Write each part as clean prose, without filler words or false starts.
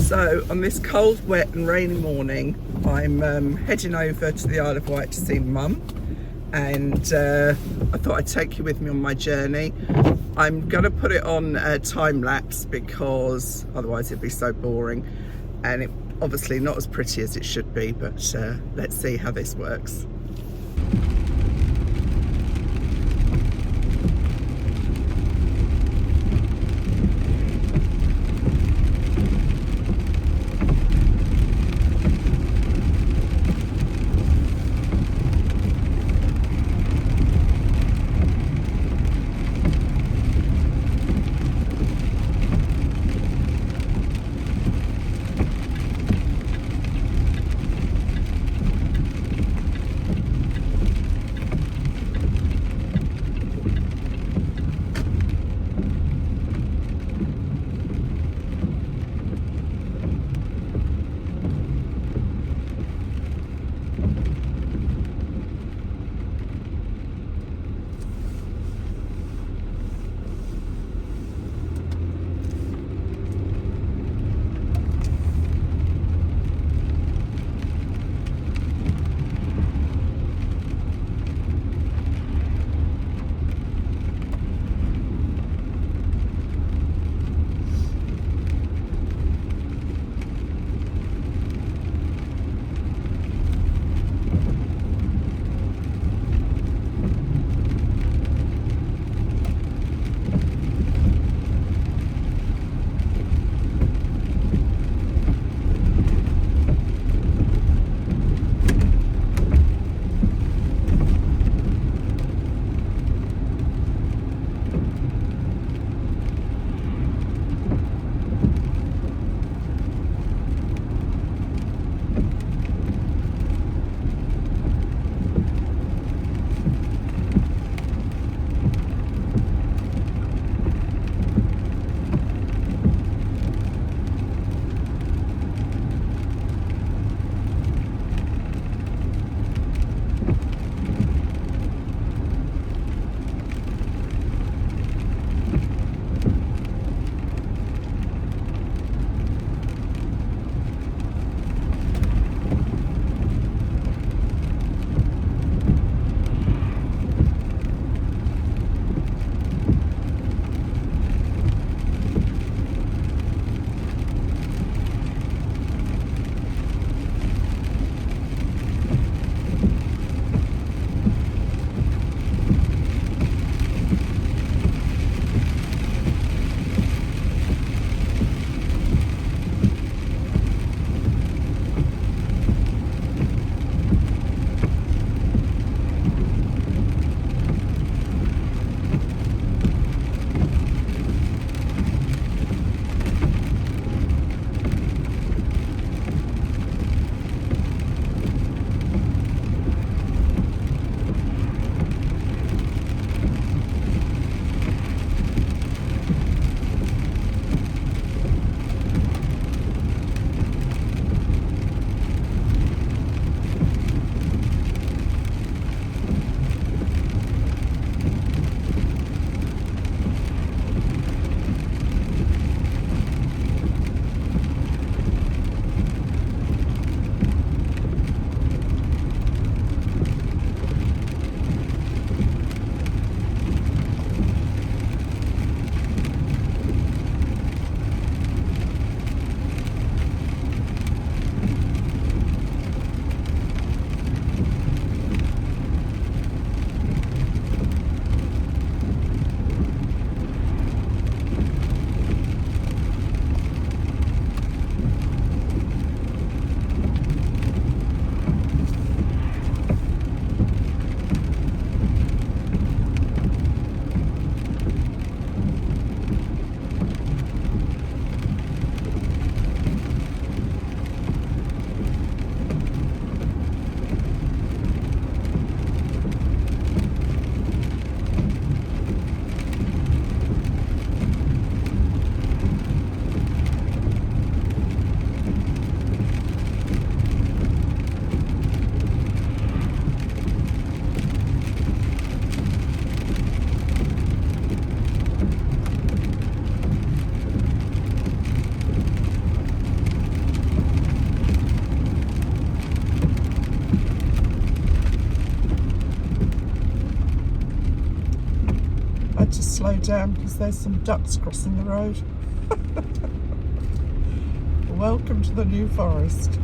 So on this cold, wet and rainy morning, I'm heading over to the Isle of Wight to see Mum, and I thought I'd take you with me on my journey. I'm going to put it on time lapse because otherwise it'd be so boring, and it obviously not as pretty as it should be, but let's see how this works. slow down because there's some ducks crossing the road. Welcome to the New Forest.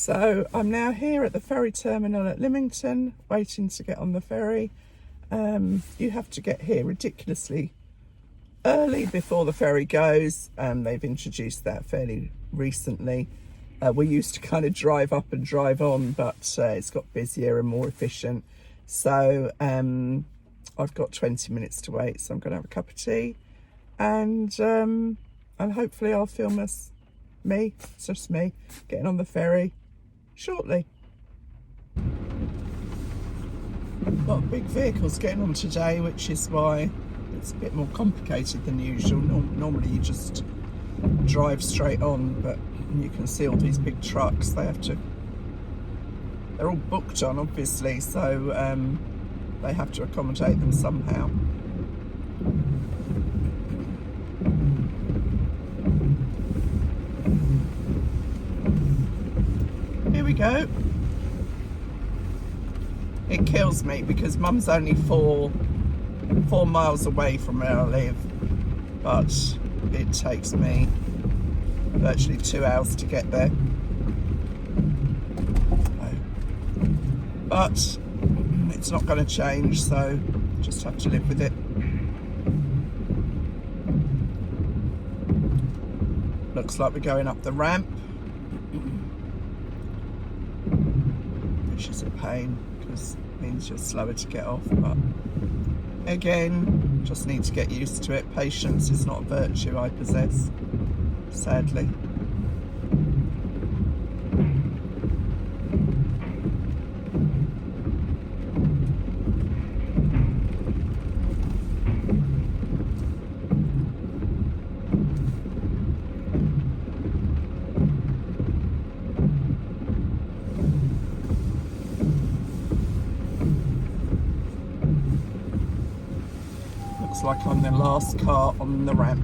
So I'm now here at the ferry terminal at Lymington, waiting to get on the ferry. You have to get here ridiculously early before the ferry goes. They've introduced that fairly recently. We used to kind of drive up and drive on, but it's got busier and more efficient. So I've got 20 minutes to wait, so I'm going to have a cup of tea, and hopefully I'll film it's just me, getting on the ferry shortly. A lot of big vehicles getting on today, which is why it's a bit more complicated than usual. Normally you just drive straight on, but you can see all these big trucks. They're all booked on, obviously, so they have to accommodate them somehow. Here we go. It kills me because Mum's only four miles away from where I live, but it takes me virtually 2 hours to get there. But it's not going to change, so just have to live with it. Looks like we're going up the ramp, which is a pain because it means you're slower to get off, but again, just need to get used to it. Patience is not a virtue I possess, sadly. Looks like I'm the last car on the ramp.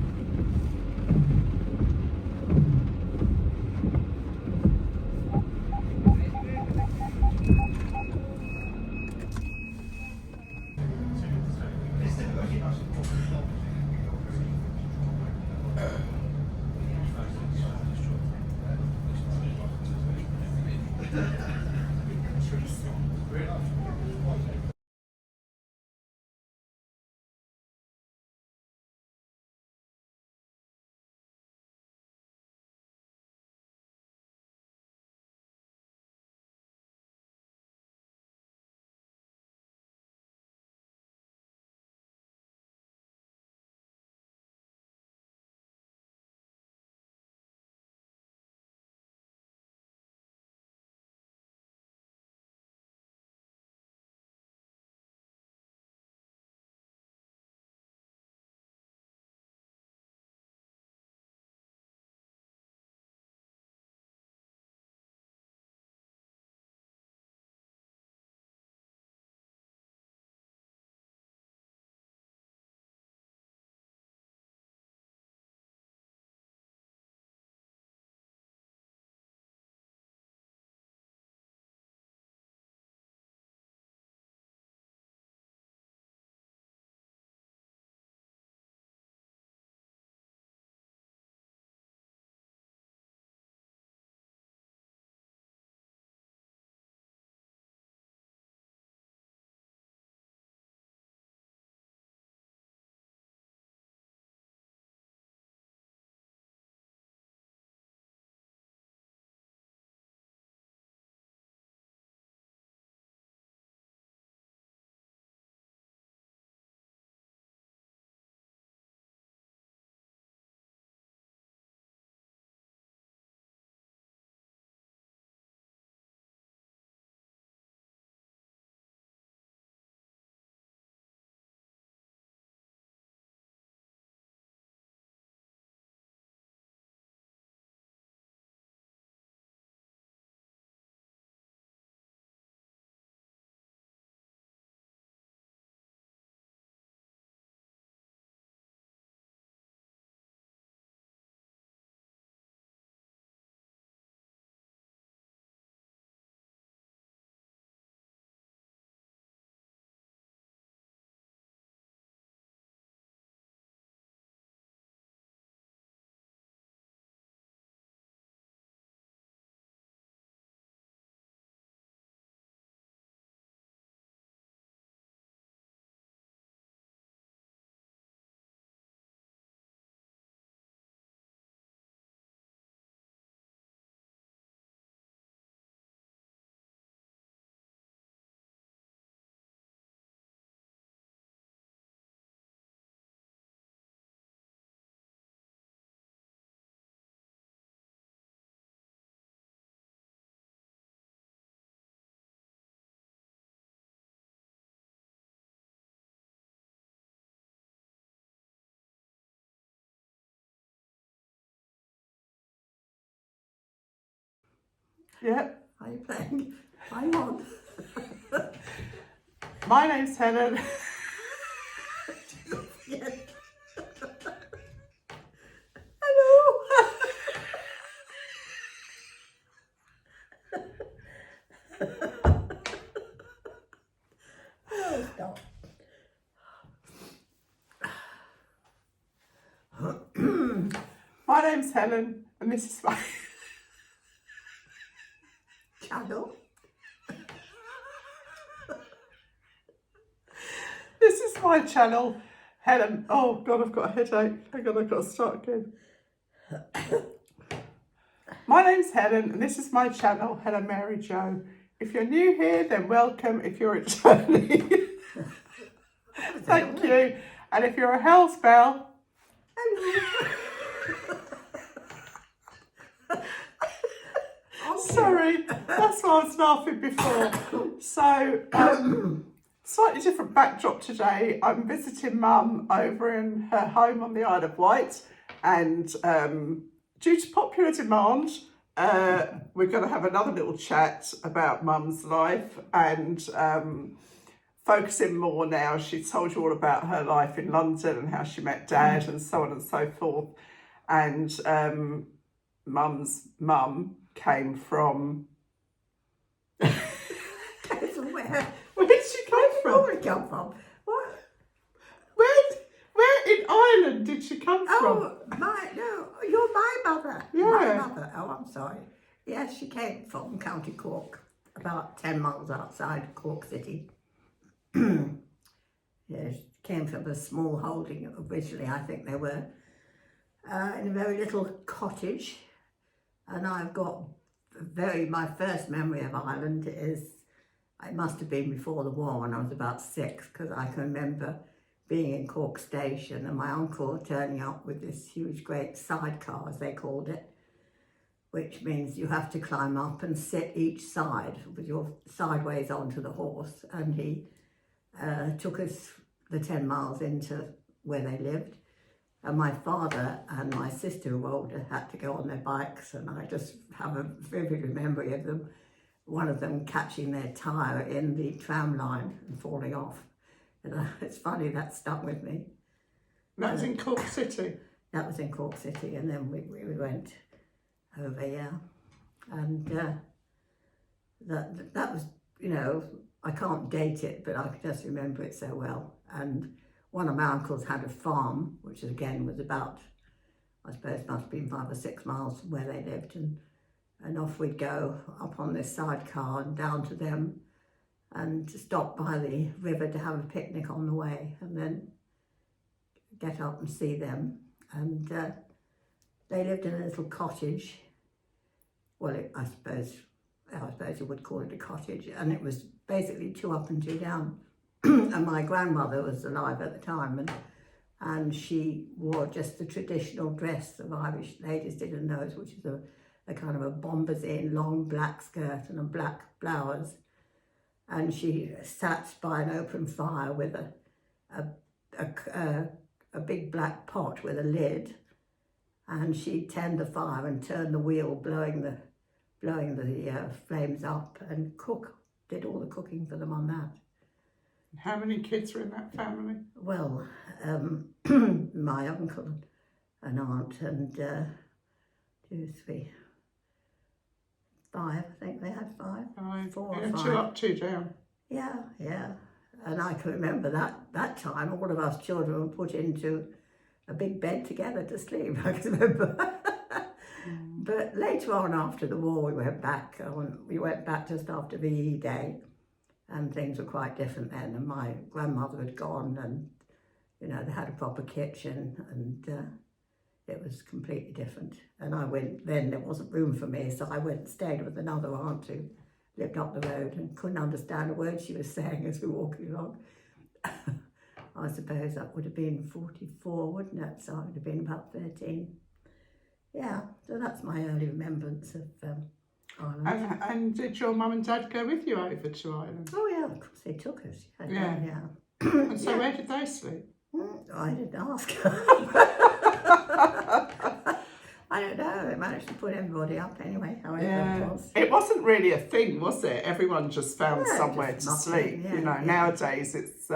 Yeah. Are you playing? I won. My name's Helen. Yes. Hello. Oh, stop. My name's Helen, and this is my Channel. this is my channel, Helen. Oh God, I've got a headache. Hang on, I've got to start again. My name's Helen, and this is my channel, Helen Mary Jo. If you're new here, then welcome. If you're returning, thank you. And if you're a house bell, Hello. sorry, that's why I was laughing before. So, slightly different backdrop today. I'm visiting Mum over in her home on the Isle of Wight, and due to popular demand, we're going to have another little chat about Mum's life and focusing more now. She told you all about her life in London and how she met Dad and so on and so forth. And Mum's mum came from... Where did she come from? Where did she come from? What? Where in Ireland did she come from? Oh, you're my mother. Yeah. My mother. Oh, I'm sorry. Yes, she came from County Cork, about 10 miles outside Cork City. Yeah, she came from a small holding originally. I think they were in a very little cottage. And I've got my first memory of Ireland is, it must have been before the war when I was about 6, because I can remember being in Cork Station and my uncle turning up with this huge great sidecar, as they called it, which means you have to climb up and sit each side with your sideways onto the horse. And he took us the 10 miles into where they lived. And my father and my sister, who were older, had to go on their bikes, and I just have a vivid memory of them, one of them catching their tyre in the tram line and falling off. And it's funny, that stuck with me. That was in Cork City? That was in Cork City, and then we went over, yeah. And that was, you know, I can't date it, but I can just remember it so well. And one of my uncles had a farm, which again was about, I suppose, must have been 5 or 6 miles from where they lived. And off we'd go up on this sidecar and down to them and stop by the river to have a picnic on the way, and then get up and see them. And they lived in a little cottage. Well, I suppose you would call it a cottage. And it was basically 2 up and 2 down. And my grandmother was alive at the time, and she wore just the traditional dress of Irish ladies did in those, which is a kind of a bombazine, long black skirt and a black blouse. And she sat by an open fire with a big black pot with a lid, and she'd tend the fire and turn the wheel, blowing the flames up, and did all the cooking for them on that. How many kids were in that family? Well, my uncle and aunt and 2, 3, 5, I think they had 5. 5. 4 or Yeah, 5. 2 up, 2 down. Yeah, yeah. And I can remember that time, all of us children were put into a big bed together to sleep, I can remember. But later on, after the war, we went back. We went back just after VE Day, and things were quite different then. And my grandmother had gone, and you know, they had a proper kitchen, and it was completely different. And I went, then there wasn't room for me, so I went and stayed with another aunt who lived up the road and couldn't understand a word she was saying as we were walking along. I suppose that would have been 44, wouldn't it? So I would have been about 13. Yeah, so that's my early remembrance of Ireland. And did your mum and dad go with you over to Ireland? Oh yeah, of course they took us. Yeah. And so where did they sleep? I didn't ask. I I don't know. It managed to put everybody up anyway, however it was. It wasn't really a thing, was it? Everyone just found somewhere to sleep. Nowadays it's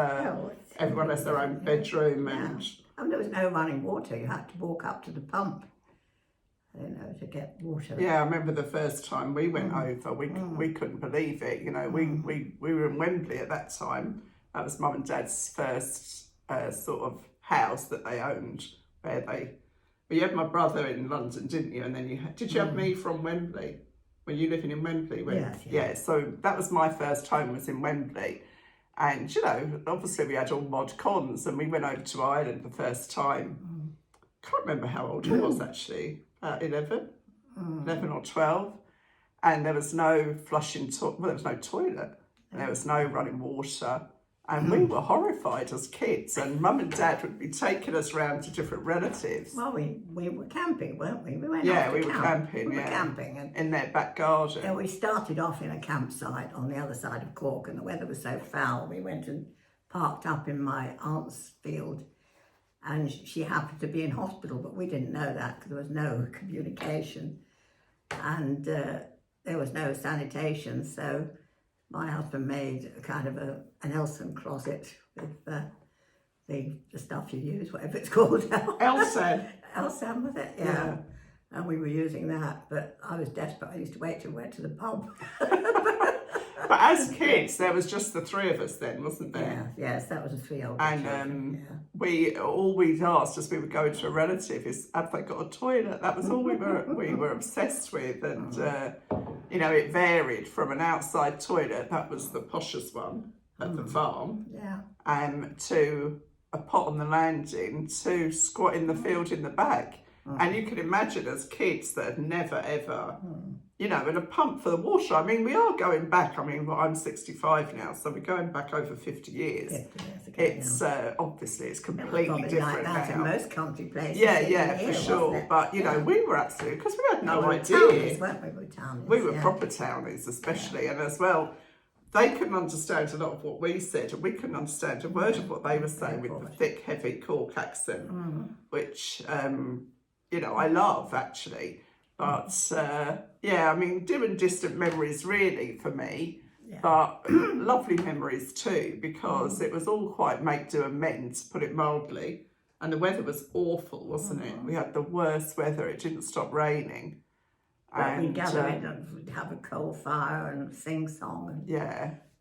everyone has their own bedroom and. I mean, there was no running water. You had to walk up to the pump, to get water. Yeah, I remember the first time we went over. We couldn't believe it. We were in Wembley at that time. That was Mum and Dad's first sort of house that they owned, But you had my brother in London, didn't you? And then did you have me from Wembley? Were you living in Wembley? Yes. Yeah, so that was my first home, was in Wembley. And, obviously we had all mod cons, and we went over to Ireland the first time. Can't remember how old I was actually, 11 or 12. And there was no there was no toilet. There was no running water. And we were horrified as kids, and Mum and Dad would be taking us round to different relatives. Well, we were camping, weren't we? We were camping. Camping in their back garden. And we started off in a campsite on the other side of Cork, and the weather was so foul. We went and parked up in my aunt's field, and she happened to be in hospital, but we didn't know that because there was no communication, and there was no sanitation. So my husband made a kind of an Elson closet with the stuff you use, whatever it's called now. Elson. Elson was it? Yeah. And we were using that, but I was desperate. I used to wait till we went to the pub. But as kids, there was just the three of us then, wasn't there? Yes, that was a 3-year-old. And we'd asked as we would go into a relative is, have they got a toilet? That was all we were obsessed with, and it varied from an outside toilet, that was the poshest one at the farm, to a pot on the landing, to squat in the field in the back. And you can imagine as kids that had never ever, and a pump for the water. I mean, we are going back. I mean, I'm 65 now, so we're going back over 50 years. 50 years ago, it's obviously it's completely different like that now. in most country places. Yeah, for sure. But we were absolutely, because we had no idea. Townies, weren't we? We were townies. We were proper townies, especially, and as well. They couldn't understand a lot of what we said, and we couldn't understand a word of what they were saying with the thick, heavy Cork accent, which I love actually. But I mean, dim and distant memories really for me, but lovely memories too, because it was all quite make do and mend, to put it mildly. And the weather was awful, wasn't it? We had the worst weather. It didn't stop raining. And we'd gather in and have a coal fire and sing song. And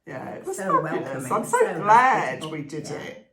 it was so fabulous. welcoming. I'm so glad we did it,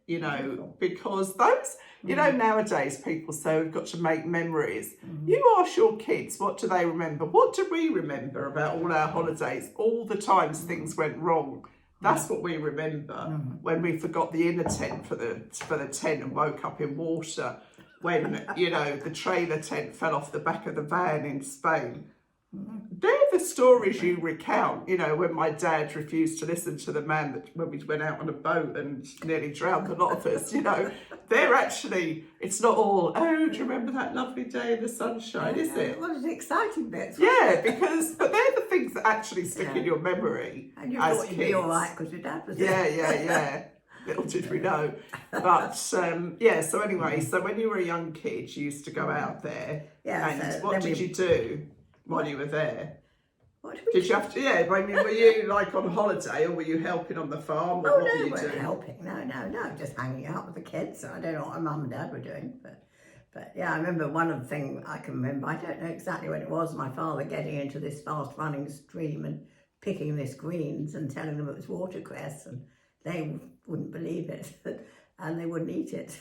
because those, nowadays people say we've got to make memories. You ask your kids, what do they remember? What do we remember about all our holidays? All the times things went wrong. That's what we remember. When we forgot the inner tent for the tent and woke up in water. When, the trailer tent fell off the back of the van in Spain. They're the stories you recount, when my dad refused to listen to the man when we went out on a boat and nearly drowned a lot of us, They're actually, it's not all, do you remember that lovely day in the sunshine, is it? Well, it's exciting bits. But they're the things that actually stick in your memory. And you as thought you'd kids. be all right because your dad was there. Yeah. Little did we know. But so anyway, so when you were a young kid, you used to go out there. And what did you do while you were there? What did we Did you have to, were you like on holiday, or were you helping on the farm? Or what were you doing? Helping. No, just hanging out with the kids. I don't know what my mum and dad were doing, but I remember one of the things I can remember, I don't know exactly when it was, my father getting into this fast running stream and picking this greens and telling them it was watercress, and they wouldn't believe it, and they wouldn't eat it.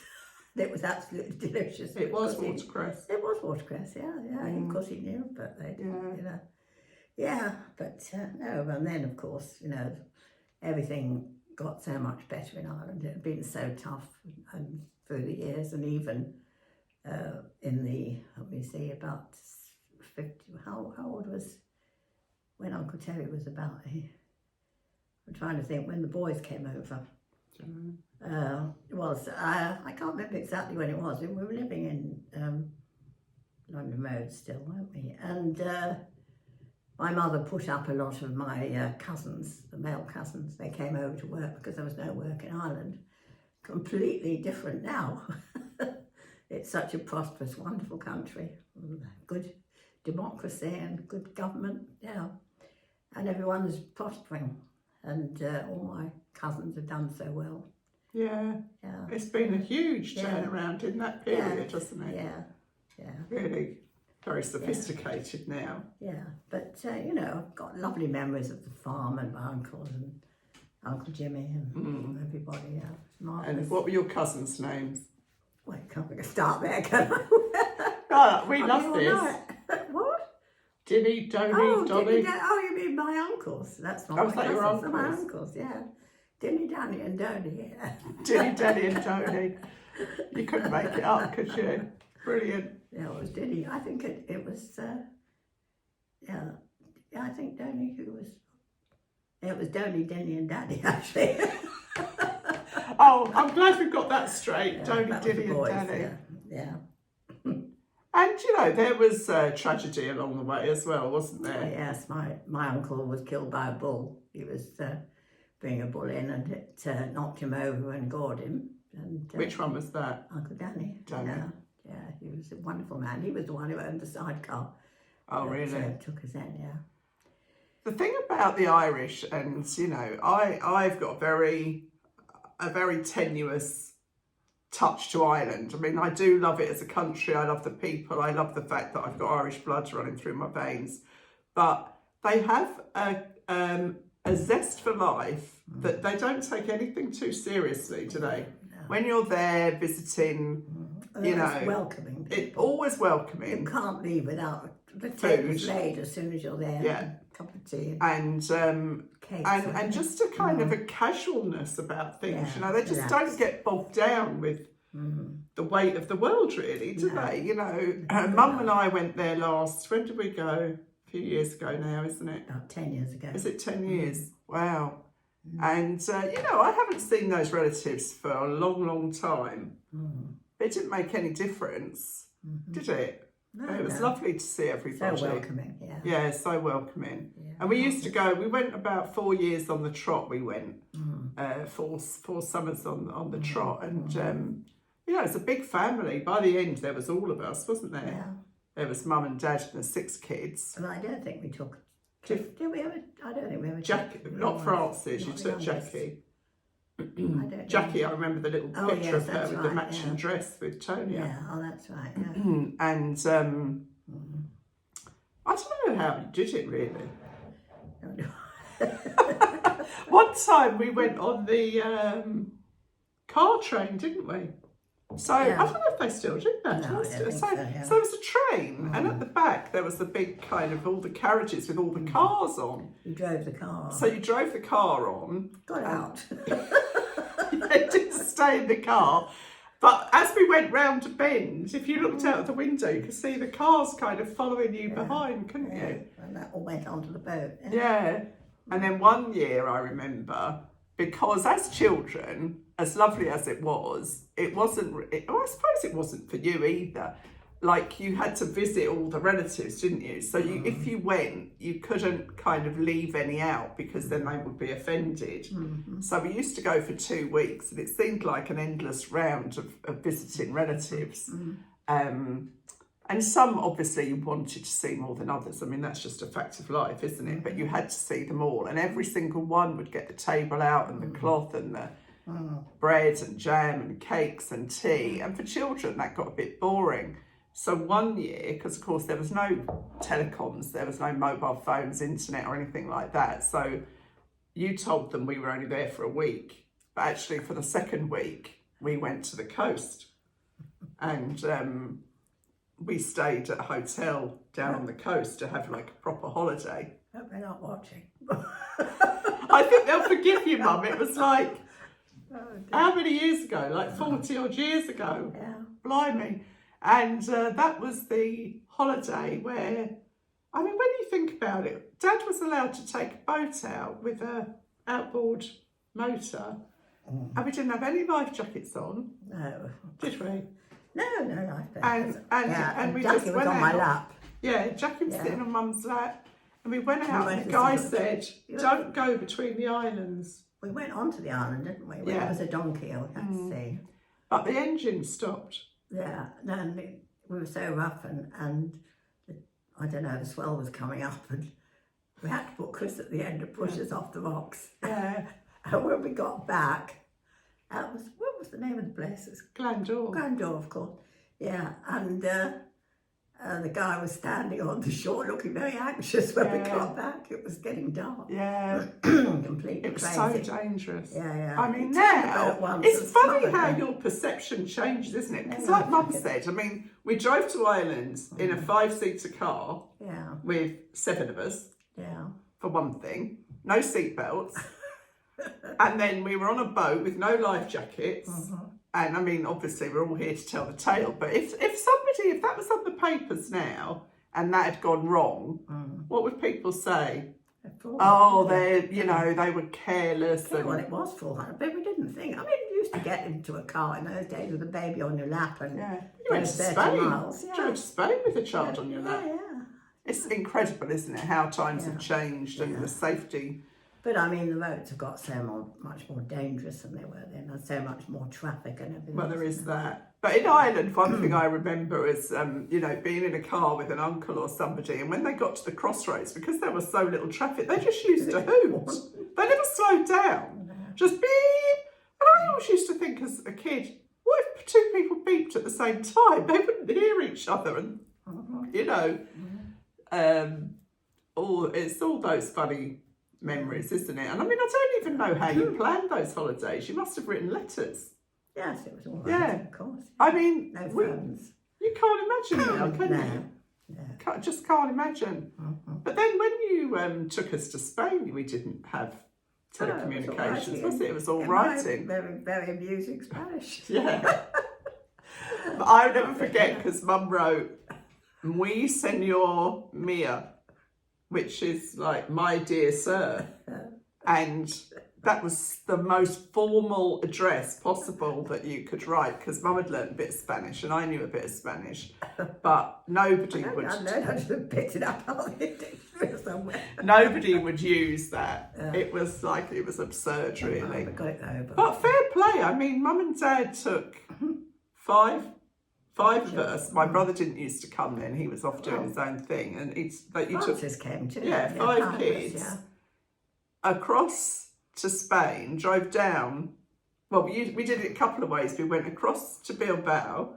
It was absolutely delicious. It was watercress. It was watercess, Of course he knew, but they didn't, no, and then of course, everything got so much better in Ireland. It had been so tough and through the years, and even in the, about 50, how old was, when Uncle Terry was about, I'm trying to think when the boys came over. It was, I can't remember exactly when it was. We were living in London Road still, weren't we? And my mother put up a lot of my cousins, the male cousins. They came over to work because there was no work in Ireland. Completely different now. it's such a prosperous, wonderful country. Good democracy and good government, yeah. And everyone's prospering. And all my cousins have done so well. Yeah. It's been a huge turnaround in that period, hasn't it? Yeah. Really very sophisticated now. Yeah, but you know, I've got lovely memories of the farm and my uncles and Uncle Jimmy and everybody. Yeah, it's marvellous. And what were your cousins' names? Well, can't we start there, can I? Oh, we love this. What? Dilly, Dolly, Dolly. Oh, you mean my uncles? That's not Oh, my is that your cousins. uncles? My uncles, yeah. Dilly, Danny and Dolly, yeah. Dilly, Daddy and Dolly. You couldn't make it up, could you? Brilliant. Yeah, it was Dilly. I think it was, yeah, I think Dolly who was, it was Dolly, Dilly and Daddy, actually. Oh, I'm glad we've got that straight. Yeah, Dolly, that was Dilly the boys, and Daddy. Yeah. And, you know, there was tragedy along the way as well, wasn't there? Yes, my uncle was killed by a bull. He was bringing a bull in and it knocked him over and gored him. And, Which one was that? Uncle Danny. Danny. Yeah, he was a wonderful man. He was the one who owned the sidecar. Oh, really? Took us in, yeah. The thing about the Irish, and, you know, I've got a very tenuous touch to Ireland. I mean, I do love it as a country. I love the people. I love the fact that I've got Irish blood running through my veins. But they have a zest for life that they don't take anything too seriously, do they? No. When you're there visiting, you know, welcoming. It's always welcoming. You can't leave without the table's laid as soon as you're there. Yeah. A cup of tea. And Cakes and just a kind of a casualness about things, you know, they just relax. don't get bogged down with the weight of the world, really, do they? You know, Mum and I went there when did we go? A few years ago now, isn't it? About 10 years ago. Is it 10 years? Wow. And, you know, I haven't seen those relatives for a long, long time. It didn't make any difference, did it? No, It was lovely to see everybody. So welcoming, yeah. Yeah, so welcoming. Yeah. And we used to go, we went about 4 years on the trot, we went, four summers on the trot. And, you know, it's a big family. By the end, there was all of us, wasn't there? Yeah. There was Mum and Dad and the 6 kids. Well, I don't think we took... Did we ever... I don't think we ever Jackie, took... not Frances, you not took the Jackie. I don't Jackie, know. I remember the little Oh, picture yes, of her that's with the right, matching yeah. dress with Tonya. Yeah, oh, that's right, yeah. And I don't know how you did it, really. One time we went on the car train, didn't we? So I don't know if they still do that. No, I don't think so, yeah. So there was a train, and at the back there was the big kind of all the carriages with all the cars on. You drove the car. So you drove the car on. Got out. You didn't stay in the car. But as we went round a bend, if you looked out of the window, you could see the cars kind of following you behind, couldn't you? And that all went onto the boat. Yeah. And then one year I remember, because as children, as lovely as it was, I suppose it wasn't for you either. Like, you had to visit all the relatives, didn't you? So if you went, you couldn't kind of leave any out because then they would be offended. So we used to go for 2 weeks, and it seemed like an endless round of visiting relatives. And some, obviously, you wanted to see more than others. I mean, that's just a fact of life, isn't it? But you had to see them all, and every single one would get the table out and the cloth and the bread and jam and cakes and tea. And for children, that got a bit boring. So one year, because of course there was no telecoms, there was no mobile phones, internet or anything like that. So you told them we were only there for a week. But actually for the second week, we went to the coast. And we stayed at a hotel down on the coast to have like a proper holiday. Hope they're not watching. I think they'll forgive you, Mum. It was like, how many years ago? Like 40 odd years ago. Yeah. Blimey. And that was the holiday where, I mean, when you think about it, Dad was allowed to take a boat out with a outboard motor, and we didn't have any life jackets on, No. did we? No, life jackets. And we Jackie just was went on out. my lap. Yeah, Jackie was sitting on Mum's lap, and we went out, went and the to guy see- said, don't go between the islands. We went onto the island, didn't we? Yeah. It was a donkey, I had to see. But the engine stopped. Yeah, no, and we were so rough, and I don't know, the swell was coming up, and we had to put Chris at the end to push us off the rocks. Yeah. And when we got back, what was the name of the place? It's Glandor, of course. Yeah, and the guy was standing on the shore looking very anxious when we got back. It was getting dark. Yeah. Completely It was crazy. so dangerous. Yeah. I mean, We turned the now, boat once it's and funny smothered how them. your perception changes, isn't it? Because Yeah, like Mum okay. said, I mean, we drove to Ireland in a 5-seater car Yeah, with 7 of us, yeah. for one thing, no seatbelts. And then we were on a boat with no life jackets. And I mean, obviously we're all here to tell the tale, but if that was on the papers now and that had gone wrong, what would people say? Oh, they were careless. Yeah, well, it was 400, but we didn't think. I mean, you used to get into a car in those days with a baby on your lap and You went to 30 Spain. miles. You drove to Spain with a child on your lap. Yeah. It's incredible, isn't it, how times have changed and the safety. But I mean, the roads have got so much more dangerous than they were then. There's so much more traffic and everything. Well, there is that. But in Ireland, one thing I remember is, being in a car with an uncle or somebody, and when they got to the crossroads, because there was so little traffic, they just used to hoot. They never slowed down. Just beep. And I always used to think as a kid, what if 2 people beeped at the same time? They wouldn't hear each other, and it's all those funny memories, isn't it? And I mean, I don't even know how you planned those holidays. You must have written letters. Yes, it was all right, Yeah. of course. I mean, No phones. you can't imagine now, can you? Just can't imagine. But then when you took us to Spain, we didn't have telecommunications, was it? It was all writing. Very, very amusing Spanish. Yeah. But I'll never forget, because Mum wrote, "Muy Senor Mia," which is like, "my dear sir." And that was the most formal address possible that you could write, because Mum had learnt a bit of Spanish and I knew a bit of Spanish, but nobody would. I know I should have picked it up somewhere. Nobody would use that. It was absurd, really. I got it though, But fair play. I mean, Mum and Dad took 5 of us. My brother didn't used to come then; he was off doing his own thing, and Francis came too. 5 kids across to Spain, drove down. Well, we did it a couple of ways. We went across to Bilbao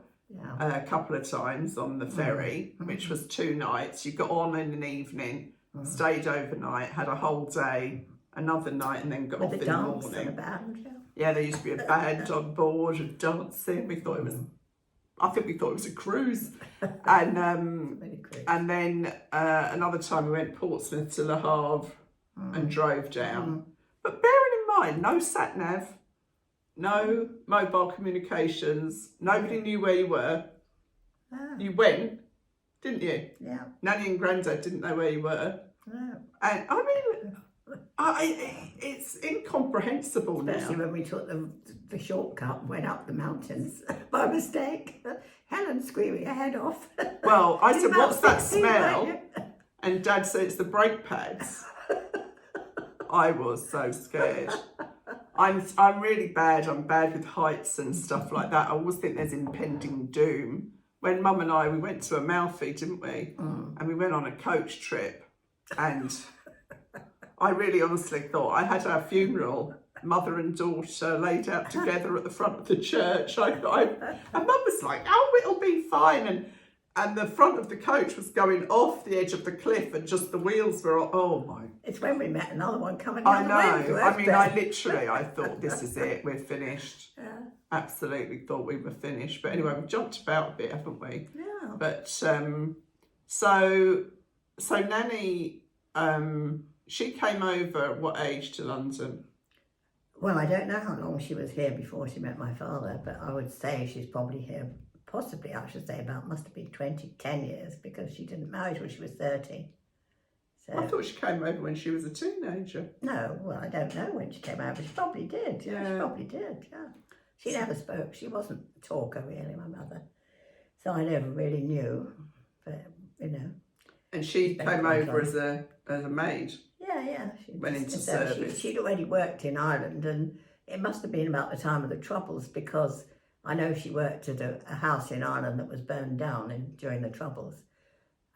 a couple of times on the ferry, which was 2 nights. You got on in an evening, stayed overnight, had a whole day, another night, and then got off in the morning. And a band, yeah, there used to be a band on board and dancing. I think we thought it was a cruise. And and then another time we went Portsmouth to Le Havre and drove down. But bearing in mind, no sat-nav, no mobile communications, nobody knew where you were. You went, didn't you? Yeah. Nanny and Grandad didn't know where you were. No. And I mean, it's incomprehensible now. Especially when we took the shortcut and went up the mountains by mistake. Helen screaming her head off. Well, I said, About "What's that 16, smell?" weren't you? And Dad said, "It's the brake pads." I was so scared. I'm really bad. I'm bad with heights and stuff like that. I always think there's impending doom. When Mum and we went to Amalfi, didn't we? And we went on a coach trip, and I really honestly thought I had our funeral, mother and daughter laid out together at the front of the church. And Mum was like, "Oh, it'll be fine." And the front of the coach was going off the edge of the cliff, and just the wheels were, oh my. It's when we met another one coming I down the know. way. I mean, I thought, this is it. We're finished. Absolutely thought we were finished. But anyway, we've jumped about a bit, haven't we? Yeah. But so Nanny, she came over at what age to London? Well, I don't know how long she was here before she met my father, but I would say she's probably here, possibly I should say must have been 10 years, because she didn't marry till she was 30. So, I thought she came over when she was a teenager. No, well, I don't know when she came over. She probably did. Yeah. She probably did, yeah. She never spoke. She wasn't a talker, really, my mother. So I never really knew, but, And she came over as a maid? Yeah. She went into service. She'd already worked in Ireland, and it must have been about the time of the Troubles, because I know she worked at a house in Ireland that was burned down during the Troubles.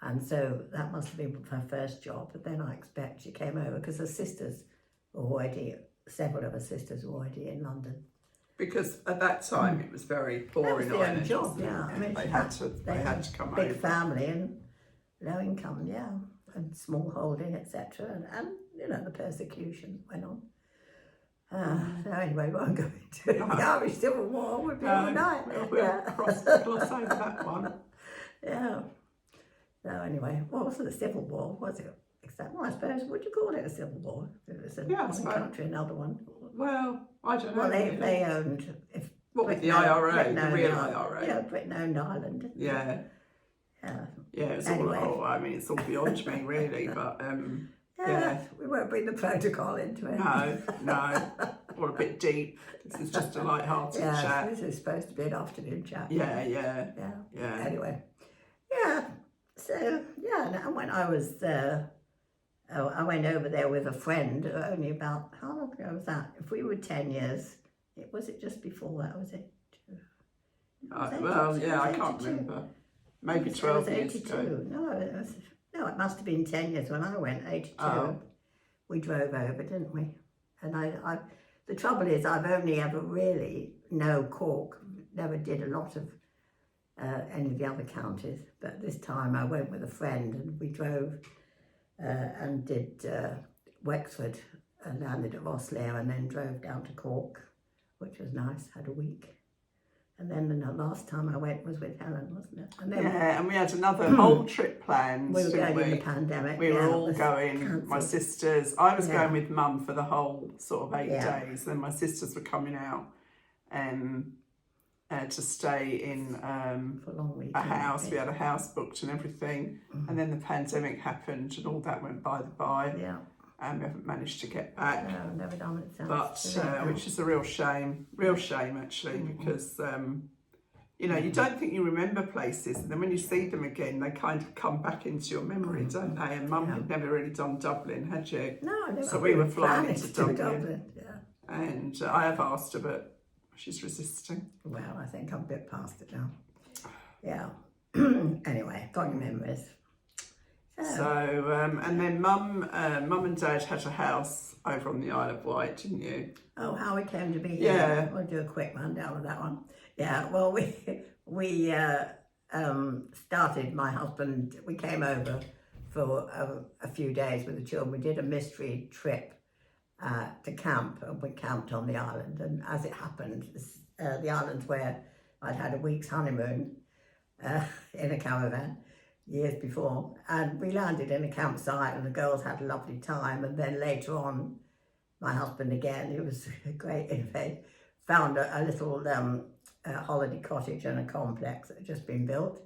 And so that must have been her first job. But then I expect she came over because her sisters were already, several of her sisters were already in London. Because at that time it was very poor That was in the Ireland. only job, wasn't it? yeah. I mean, They had to come over. Big family and low income, yeah, and small holding, etc. And you know, the persecution went on. So anyway, we won't go into the Irish Civil War. Would be all night. We'll gloss over that one. Yeah. So anyway, what was the Civil War? Was it? Well, I suppose, would you call it a civil war? It was one country, another one. Well, I don't know. Well, they owned. What with the IRA, the real IRA? Yeah, Britain owned Ireland. Yeah. Yeah. Yeah, it's Anyway. I mean, it's all beyond me, really, but yeah, we won't bring the protocol into it. No, or a bit deep. This is just a light-hearted chat. This is supposed to be an afternoon chat. Yeah. Anyway, yeah. So yeah, and when I was there, I went over there with a friend. Only about how long ago was that? If we were 10 years, was it just before that? Was it? Well, yeah, I can't remember. Maybe 12 years ago. No, it must have been 10 years when I went, 82. Oh. We drove over, didn't we? And I the trouble is, I've only ever really, Cork, never did a lot of any of the other counties. But this time I went with a friend and we drove and did Wexford and landed at Rosslare and then drove down to Cork, which was nice, had a week. And then the last time I went was with Helen, wasn't it? And then and we had another whole trip planned. We were going in the pandemic. We were all going. Cancelled. My sisters. I was going with Mum for the whole sort of 8 Yeah. days. Then my sisters were coming out to stay in For a long weekend, a house. We had a house booked and everything. And then the pandemic happened, and all that went by the by. Yeah. And we haven't managed to get back. No, never done it since. But which is a real shame actually, because you know, you don't think you remember places, and then when you see them again, they kind of come back into your memory, don't they? And Mum had never really done Dublin, had you? No, I never. So we were flying into to Dublin. Yeah. And I have asked her, but she's resisting. Well, I think I'm a bit past it now. Yeah. Anyway, got your memories. So and then Mum and Dad had a house over on the Isle of Wight, didn't you? Oh, how we came to be Yeah. here. We'll do a quick rundown of that one. Yeah, well, we started, my husband, we came over for a few days with the children. We did a mystery trip to camp, and we camped on the island. And as it happened, the island where I'd had a week's honeymoon in a caravan years before, and we landed in a campsite and the girls had a lovely time. And then later on, my husband again, it was great, in fact, found a little holiday cottage and a complex that had just been built,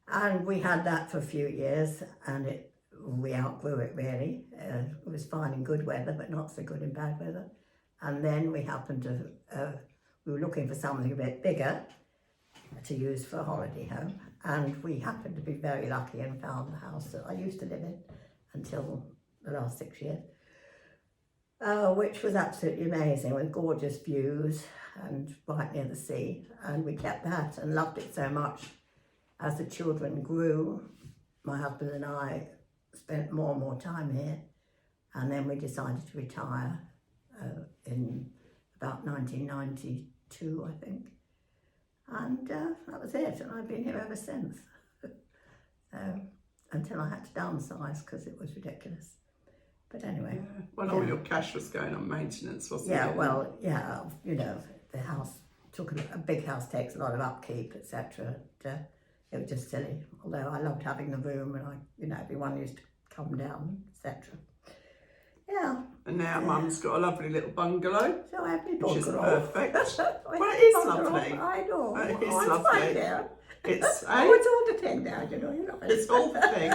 and we had that for a few years, and we outgrew it really. It was fine in good weather but not so good in bad weather. And then we happened to we were looking for something a bit bigger to use for a holiday home, and we happened to be very lucky and found the house that I used to live in until the last 6 years, which was absolutely amazing, with gorgeous views and right near the sea. And we kept that and loved it so much. As the children grew, my husband and I spent more and more time here, and then we decided to retire in about 1992, I think. And that was it, and I've been here ever since. Until I had to downsize because it was ridiculous. But anyway. Yeah. Well, all your cash was going on maintenance, wasn't it? Yeah, well, yeah, you know, the house a big house takes a lot of upkeep, etc. It was just silly. Although I loved having the room, and everyone used to come down, etc. Yeah. And now Mum's got a lovely little bungalow. So I have my which is bungalow. perfect. Well, it is lovely. I know. It is It's lovely. fine there. It's It's all the thing now, you know. You're not it's all the thing.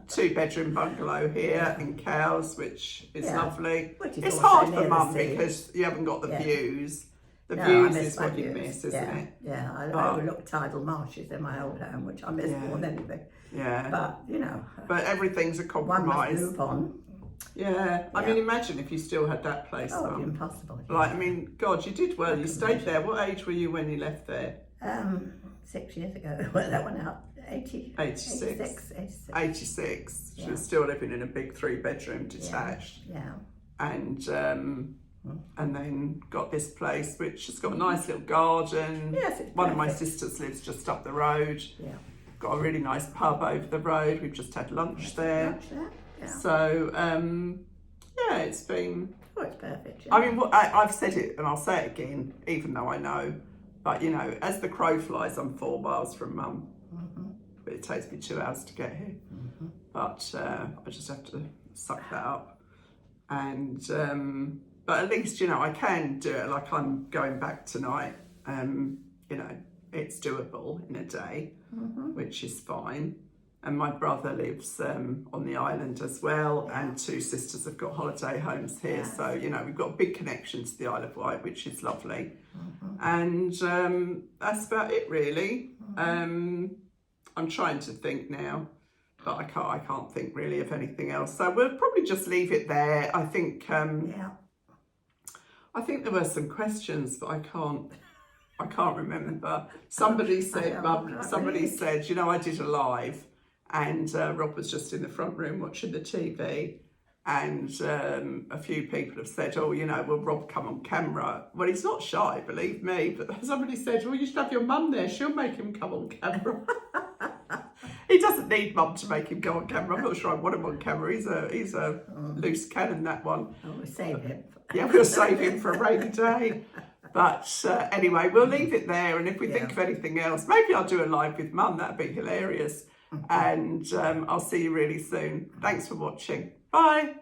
2-bedroom bungalow here in Cowes, which is lovely. Which is It's also hard near for the Mum sea. because you haven't got the Yeah. views. The No, I views miss is my what you views. miss, isn't it? Yeah, I But- overlook tidal marshes in my old home, which I miss more than anything. Yeah. But, you know, But everything's a one must compromise. move on. Yeah. I Yeah. mean, imagine if you still had that place, Oh, it'd be Mum. impossible. Like, I mean, God, you did well. You can stayed there. What age were you when you left there? 6 years ago, well, that went out 86. 86. She Yeah. was still living in a big 3-bedroom detached. Yeah. And then got this place which has got a nice little garden. Yes, it's One of my perfect. sisters lives just up the road. Yeah. Got a really nice pub over the road. We've just had lunch there. Lunch there. Yeah. So yeah, it's been. Oh, it's perfect. Yeah. I mean, I've said it and I'll say it again, even though I know. But you know, as the crow flies, I'm 4 miles from Mum. But it takes me 2 hours to get here. But I just have to suck that up. And but at least, you know, I can do it. Like, I'm going back tonight. You know, it's doable in a day, which is fine. And my brother lives on the island as well, and 2 sisters have got holiday homes here. Yes. So, you know, we've got a big connection to the Isle of Wight, which is lovely. And that's about it, really. I'm trying to think now, but I can't think really of anything else. So we'll probably just leave it there. I think I think there were some questions, but I can't remember. Somebody said, Mum, somebody said, you know, I did a live, and Rob was just in the front room watching the TV, and a few people have said, oh, you know, will Rob come on camera? Well, he's not shy, believe me, but somebody said, well, you should have your mum there, she'll make him come on camera. He doesn't need Mum to make him go on camera. I'm not sure I want him on camera. He's a loose cannon, that one. Oh, we'll save him. Yeah, we'll save him for a rainy day. But anyway, we'll leave it there. And if we think of anything else, maybe I'll do a live with Mum. That'd be hilarious. And I'll see you really soon. Thanks for watching. Bye.